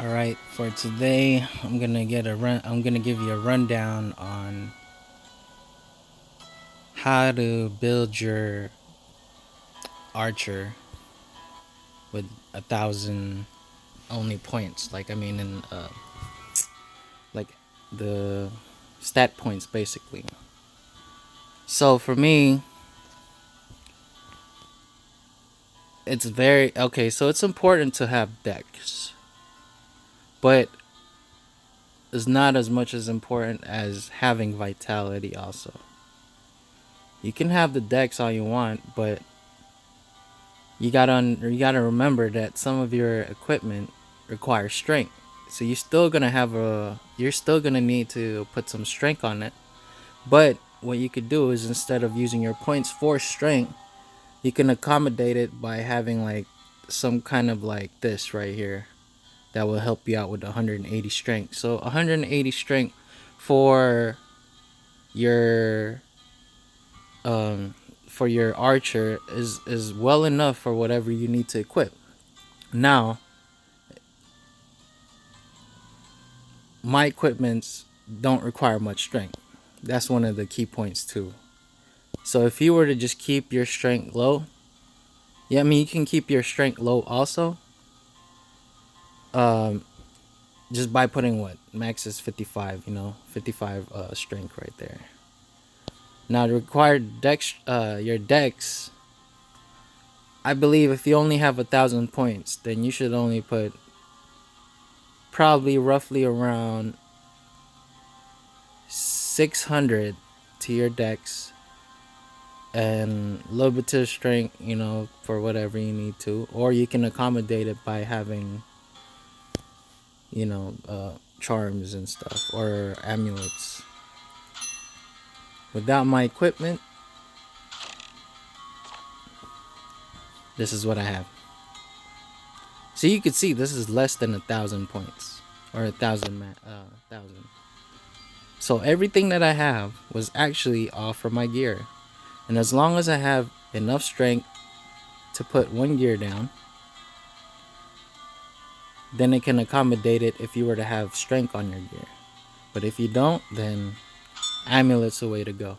All right, for today, I'm gonna give you a rundown on how to build your archer with 1,000 only points. In like the stat points, basically. So for me, it's very okay. So it's important to have decks, but it's not as much as important as having vitality. Also, you can have the decks all you want, but you gotta remember that some of your equipment requires strength. So you're still gonna need to put some strength on it. But what you could do is, instead of using your points for strength, you can accommodate it by having like some kind of like this right here that will help you out with 180 strength. So 180 strength for your um for your archer is well enough for whatever you need to equip. Now, my equipments don't require much strength. That's one of the key points too. So if you were to just keep your strength low, yeah, I mean you can keep your strength low also. Um, just by putting what max is 55, 55 strength right there. Now the required dex, your dex. I believe if you only have 1,000 points, then you should only put probably roughly around 600 to your dex and a little bit of strength, for whatever you need to, or you can accommodate it by having, charms and stuff or amulets. Without my equipment, this is what I have. So you can see this is less than 1,000 points or thousand. So everything that I have was actually all from my gear, and as long as I have enough strength to put one gear down, then it can accommodate it if you were to have strength on your gear. But if you don't, then amulet's the way to go.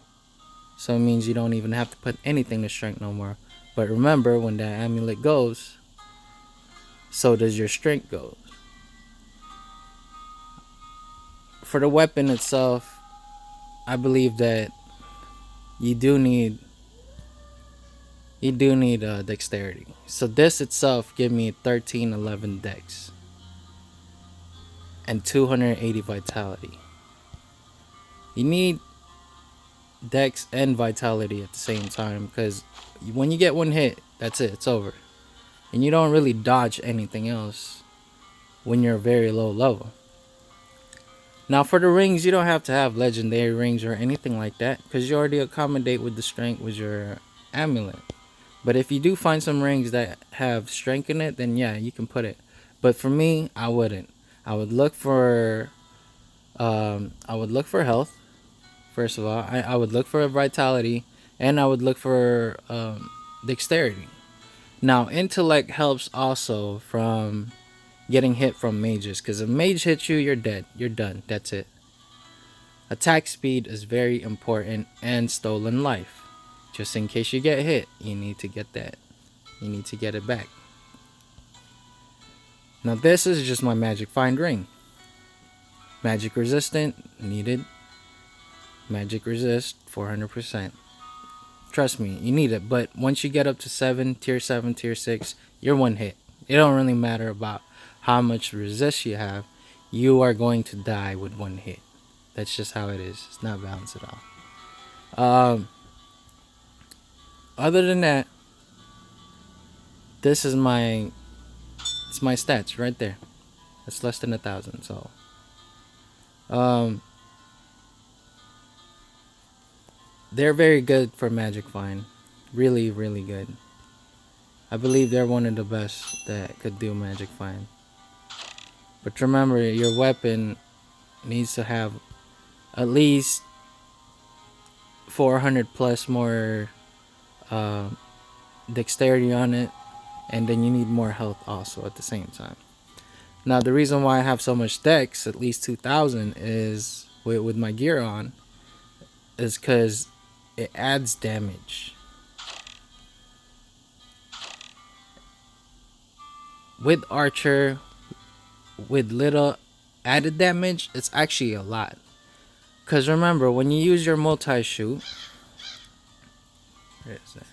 So it means you don't even have to put anything to strength no more. But remember, when that amulet goes, so does your strength go. For the weapon itself, I believe that you do need dexterity. So this itself give me 1311 dex and 280 vitality. You need dex and vitality at the same time, because when you get one hit, that's it, it's over. And you don't really dodge anything else when you're very low level. Now for the rings, you don't have to have legendary rings or anything like that, because you already accommodate with the strength with your amulet. But if you do find some rings that have strength in it, then yeah, you can put it. But for me, I wouldn't. I would look for health. First of all, I would look for vitality, and I would look for dexterity. Now, intellect helps also from getting hit from mages, because if a mage hits you, you're dead. You're done. That's it. Attack speed is very important, and stolen life. Just in case you get hit, you need to get that. You need to get it back. Now, this is just my magic find ring. Magic resistant, needed. Magic resist, 400%. Trust me, you need it. But once you get up to 7, tier 7, tier 6, you're one hit. It don't really matter about how much resist you have. You are going to die with one hit. That's just how it is. It's not balanced at all. Other than that, this is it's my stats right there. It's less than 1,000. So, um, they're very good for Magic Find. Really, really good. I believe they're one of the best that could do Magic Find. But remember, your weapon needs to have at least 400 plus more uh, dexterity on it, and then you need more health also at the same time. Now the reason why I have so much dex, at least 2,000, is with my gear on, is because it adds damage. With archer, with little added damage, it's actually a lot. Because remember, when you use your multi-shoot, where is that?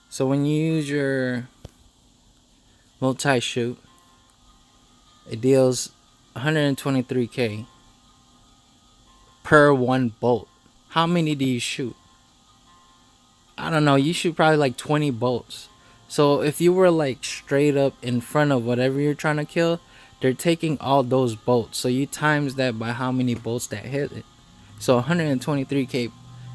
So when you use your multi-shoot, it deals 123k per one bolt. How many do you shoot? I don't know. You shoot probably like 20 bolts. So if you were like straight up in front of whatever you're trying to kill, they're taking all those bolts. So you times that by how many bolts that hit it. So 123k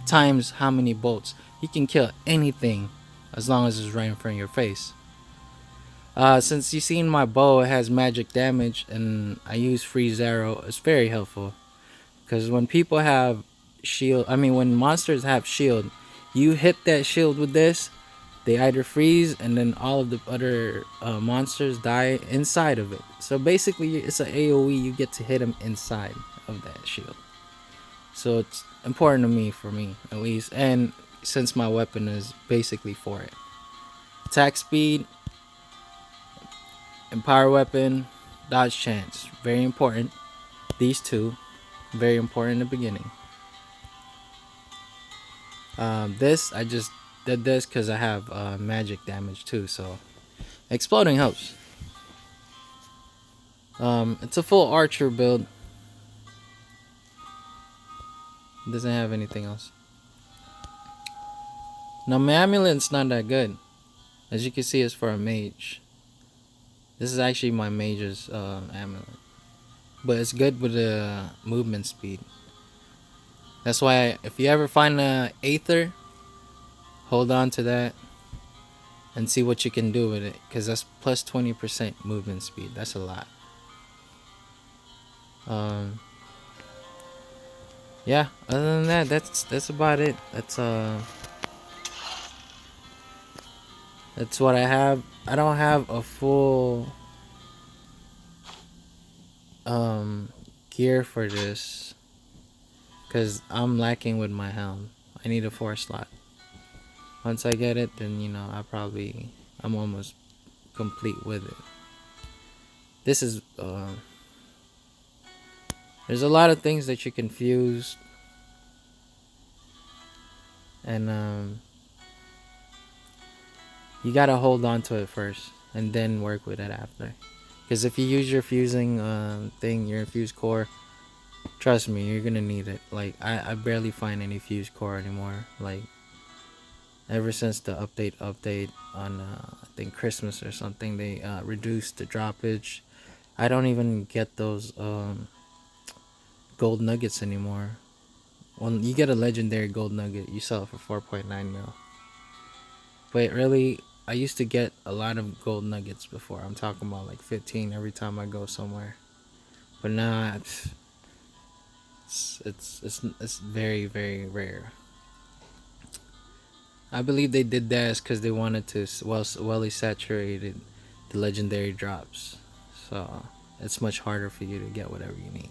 times how many bolts. You can kill anything as long as it's right in front of your face. Since you've seen my bow, it has magic damage, and I use freeze arrow. It's very helpful because when people have shield, I mean when monsters have shield, you hit that shield with this, they either freeze and then all of the other monsters die inside of it. So basically, it's an AOE. You get to hit them inside of that shield. So it's important to me, for me at least, and since my weapon is basically for it. Attack speed, empower weapon, dodge chance, very important. These two, very important in the beginning. This I just did this because I have magic damage too, so exploding helps. It's a full archer build. It doesn't have anything else. Now my amulet's not that good. As you can see, it's for a mage. This is actually my mage's amulet, but it's good with the movement speed. That's why if you ever find a aether, hold on to that and see what you can do with it, because that's plus 20% movement speed. That's a lot. Um, yeah. Other than that, that's about it. That's what I have. I don't have a full um gear for this because I'm lacking with my helm. I need a 4 slot. Once I get it, then I'm almost complete with it. This is there's a lot of things that you can fuse, and you gotta hold on to it first and then work with it after. Because if you use your fusing thing, your fuse core, trust me, you're gonna need it. Like I barely find any fuse core anymore. Like ever since the update on I think Christmas or something, they reduced the droppage. I don't even get those gold nuggets anymore. When you get a legendary gold nugget, you sell it for 4.9 mil. But really, I used to get a lot of gold nuggets before. I'm talking about like 15 every time I go somewhere. But now it's very very rare. I believe they did that is because they wanted to well saturated the legendary drops, so it's much harder for you to get whatever you need.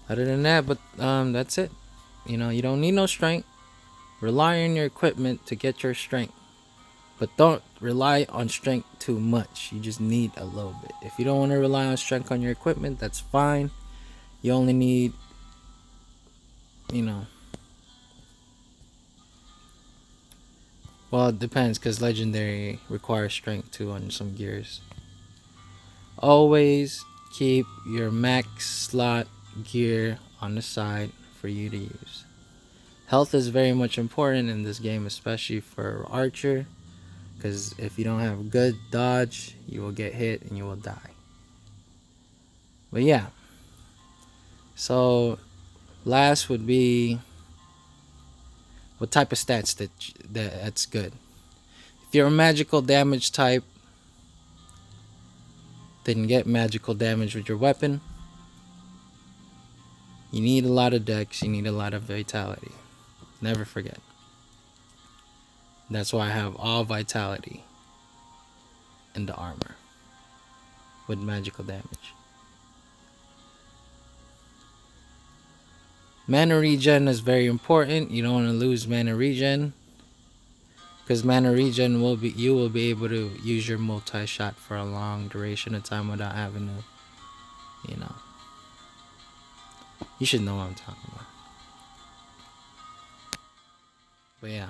Other than that, but that's it. You don't need no strength. Rely on your equipment to get your strength, but don't rely on strength too much. You just need a little bit. If you don't want to rely on strength on your equipment, that's fine. You only need, you know, well, it depends because legendary requires strength too on some gears. Always keep your max slot gear on the side for you to use. Health is very much important in this game, especially for archer, because if you don't have good dodge, you will get hit and you will die. But yeah, so last would be what type of stats that's good. If you're a magical damage type, then get magical damage with your weapon. You need a lot of dex, you need a lot of vitality. Never forget. That's why I have all vitality in the armor. with magical damage. Mana regen is very important. You don't want to lose mana regen, because mana regen will be you will be able to use your multi shot for a long duration of time without having to, you should know what I'm talking about. But yeah.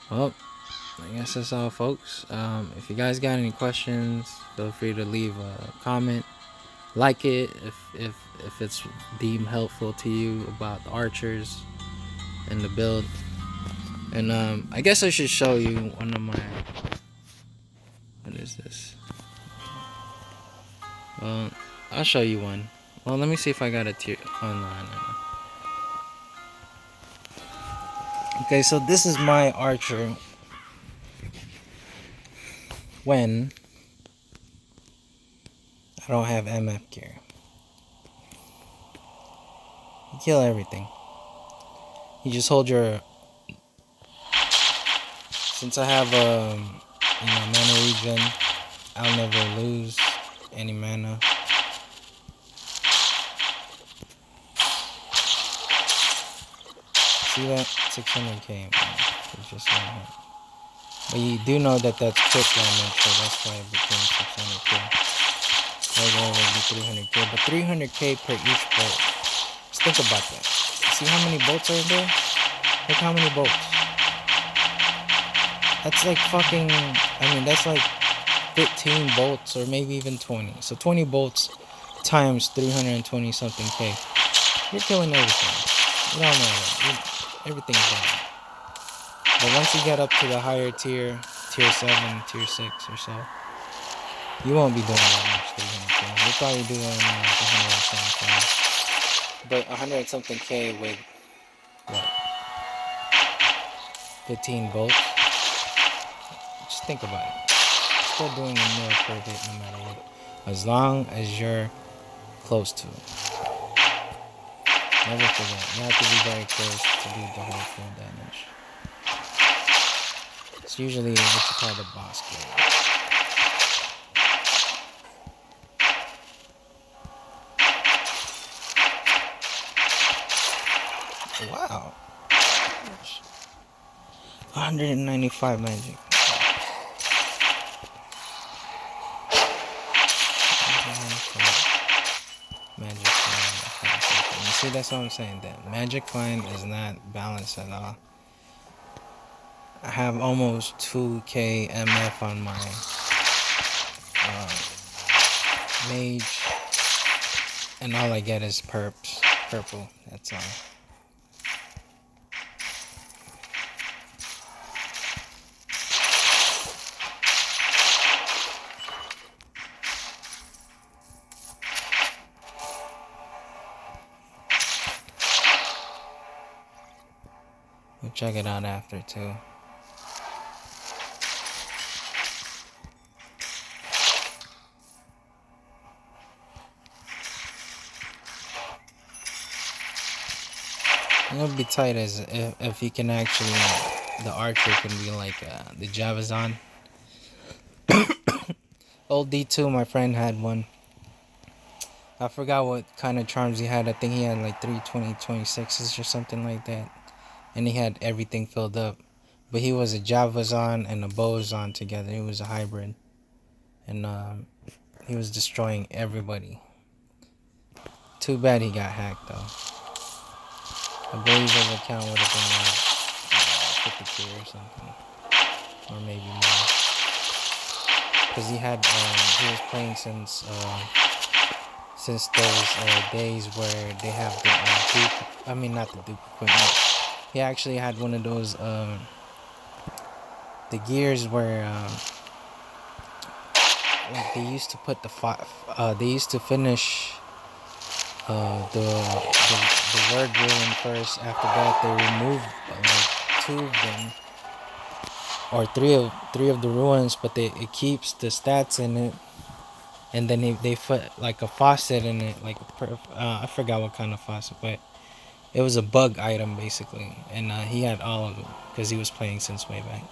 Well, I guess that's all, folks. If you guys got any questions, feel free to leave a comment. Like it if it's deemed helpful to you about the archers and the build. And I guess I should show you one of my. What is this? Well, I'll show you one. Well, let me see if I got a tier. Oh no. Okay, so this is my archer when I don't have MF gear. You kill everything. You just hold your. Since I have mana regen, I'll never lose any mana. See that? 600k, man. It's just one hit. But you do know that that's crit damage, so that's why it became 600k. Regular would be 300k, but 300k per each bolt. Just think about that. See how many bolts are in there? Look how many bolts. That's like fucking, that's like 15 bolts or maybe even 20. So 20 bolts times 320 something k. You're killing everything. You don't know that. Everything's done. But once you get up to the higher tier 7, tier 6 or so, you won't be doing that much 300k. You're probably doing like 100 something. But 100 something k with what? 15 volts? Just think about it. Still doing a mil per hit no matter what. As long as you're close to it. Never forget. You have to be very close to do the whole full damage. It's usually what you call the boss game. Wow. 195 magic. Magic find. You see, that's what I'm saying. That magic find is not balanced at all. I have almost 2k MF on my mage, and all I get is purple. That's all. We'll check it out after too. It would be tight as if you can actually, the archer can be like the Javazon. Old D2, my friend had one. I forgot what kind of charms he had. I think he had like 320-26s or something like that. And he had everything filled up. But he was a Javazon and a Bozon together. He was a hybrid. And he was destroying everybody. Too bad he got hacked though. I believe his account would have been like 50k or something, or maybe more. Because he was playing since those days where they have the Duke. I mean, not the Duke equipment. He actually had one of those the gears where like they used to put they used to finish the word ruin first. After that, they removed like 2 of them or 3 of the ruins, but it keeps the stats in it, and then they put like a faucet in it, like I forgot what kind of faucet, but it was a bug item basically, and he had all of them because he was playing since way back.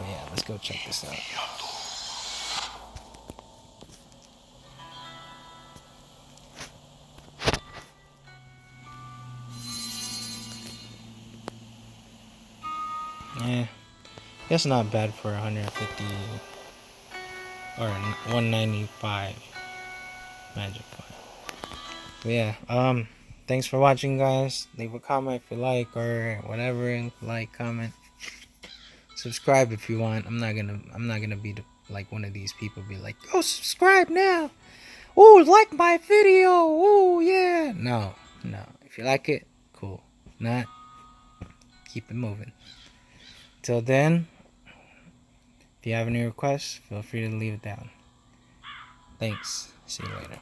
yeah, let's go check this out. Yeah, that's not bad for 150 or 195 magic coin. But yeah, thanks for watching, guys. Leave a comment if you like or whatever. Like, comment, subscribe if you want. I'm not gonna be like one of these people be like, oh, subscribe now. Oh, like my video. Oh, yeah. No, no. If you like it, cool. If not, keep it moving. Till then, if you have any requests, feel free to leave it down. Thanks. See you later.